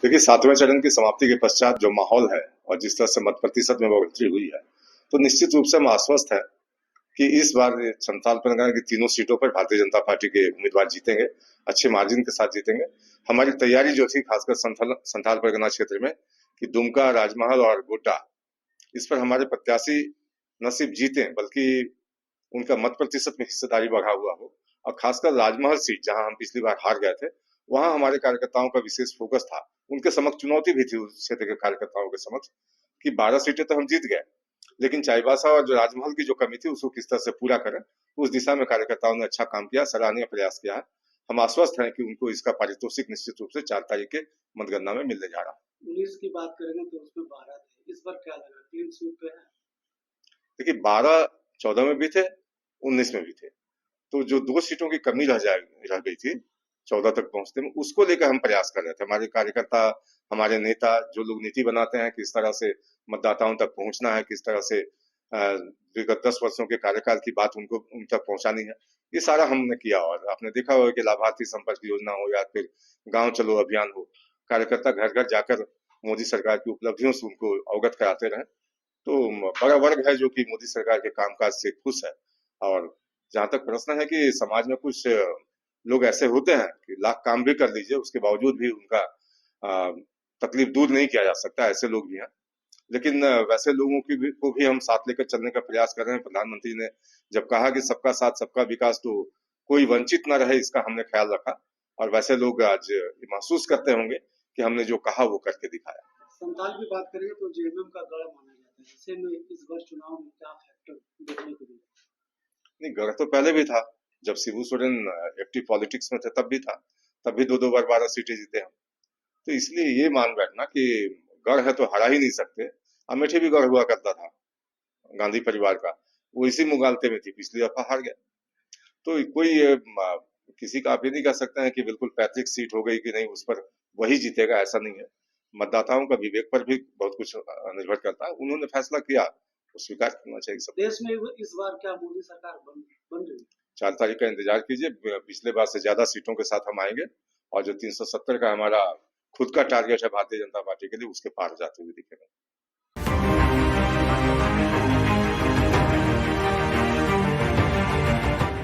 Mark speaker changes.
Speaker 1: देखिए, 7वें चरण की समाप्ति के पश्चात जो माहौल है और जिस तरह से मत प्रतिशत में बढ़ोतरी हुई है, तो निश्चित रूप से हम आश्वस्त हैं कि इस बार संथाल परगना की तीनों सीटों पर भारतीय जनता पार्टी के उम्मीदवार जीतेंगे, अच्छे मार्जिन के साथ जीतेंगे। हमारी तैयारी जो थी खासकर संथाल परगना क्षेत्र में कि दुमका, राजमहल और गोड्डा, इस पर हमारे प्रत्याशी न सिर्फ जीते बल्कि उनका मत प्रतिशत में हिस्सेदारी बढ़ा हुआ हो। और खासकर राजमहल सीट जहां हम पिछली बार हार गए थे, वहां हमारे कार्यकर्ताओं का विशेष फोकस था। उनके समक्ष चुनौती भी थी उस क्षेत्र के कार्यकर्ताओं के समक्ष कि 12 सीटें तो हम जीत गए, लेकिन चाईबासा और जो राजमहल की जो कमी थी उसको किस तरह से पूरा करें। उस दिशा में कार्यकर्ताओं ने अच्छा काम किया, सराहनीय प्रयास किया है। हम आश्वस्त हैं कि उनको इसका पारितोषिक निश्चित रूप से 4 तारीख के मतगणना में मिलने जा रहा है।
Speaker 2: 19 की बात करेंगे तो उसमें 12 थे, इस बार क्या लगा 3 सीट पे है?
Speaker 1: देखिए, 12-14 में भी थे, 19 में भी थे। तो जो 2 सीटों की कमी रह गई थी 14 तक पहुंचने में, उसको लेकर हम प्रयास कर रहे थे। हमारे कार्यकर्ता, हमारे नेता, जो लोग नीति बनाते हैं, किस तरह से मतदाताओं तक पहुंचना है, किस तरह से विगत 10 वर्षों के कार्यकाल की बात उनको उन तक पहुंचानी है, ये सारा हमने किया। और आपने देखा होगा कि लाभार्थी संपर्क योजना हो या फिर गांव चलो अभियान हो, कार्यकर्ता घर घर जाकर मोदी सरकार की उपलब्धियों से उनको अवगत कराते रहे। तो बड़ा वर्ग है जो कि मोदी सरकार के कामकाज से खुश है। और जहां तक प्रश्न है कि समाज में कुछ लोग ऐसे होते हैं कि लाख काम भी कर लीजिए, उसके बावजूद भी उनका अ, तकलीफ दूर नहीं किया जा सकता, ऐसे लोग भी हैं। लेकिन वैसे लोगों को भी हम साथ लेकर चलने का प्रयास कर रहे हैं। प्रधानमंत्री ने जब कहा कि सबका साथ सबका विकास, तो कोई वंचित न रहे, इसका हमने ख्याल रखा। और वैसे लोग आज ये महसूस करते होंगे कि हमने जो कहा वो करके दिखाया।
Speaker 2: संथाल की बात करें तो जेएमएम का गढ़ माना जाता है, ऐसे में इस बार चुनाव में क्या फैक्टर देखने को मिला?
Speaker 1: नहीं, गढ़ तो पहले भी था। जब शिबू सोरेन एक्टिव पॉलिटिक्स में थे तब भी था, तब भी 2-2 बार 12 सीटें जीते हम। तो इसलिए ये मान बैठना कि गढ़ है तो हरा ही नहीं सकते। अमेठी भी गढ़ हुआ करता था गांधी परिवार का, वो इसी मुगालते में थी, पिछली दफा हार गया। तो कोई किसी का आप ये नहीं कह सकते हैं कि बिल्कुल पैतृक सीट हो गई कि नहीं उस पर वही जीतेगा, ऐसा नहीं है। मतदाताओं का विवेक पर भी बहुत कुछ निर्भर करता है। उन्होंने फैसला किया, वो स्वीकार करना चाहिए सब।
Speaker 2: देश में इस बार क्या मोदी सरकार बन रही है?
Speaker 1: 4 तारीख का इंतजार कीजिए। पिछले बार से ज्यादा सीटों के साथ हम आएंगे और जो 370 का हमारा खुद का टारगेट है भारतीय जनता पार्टी के लिए, उसके पार जाते हुए दिखेगा।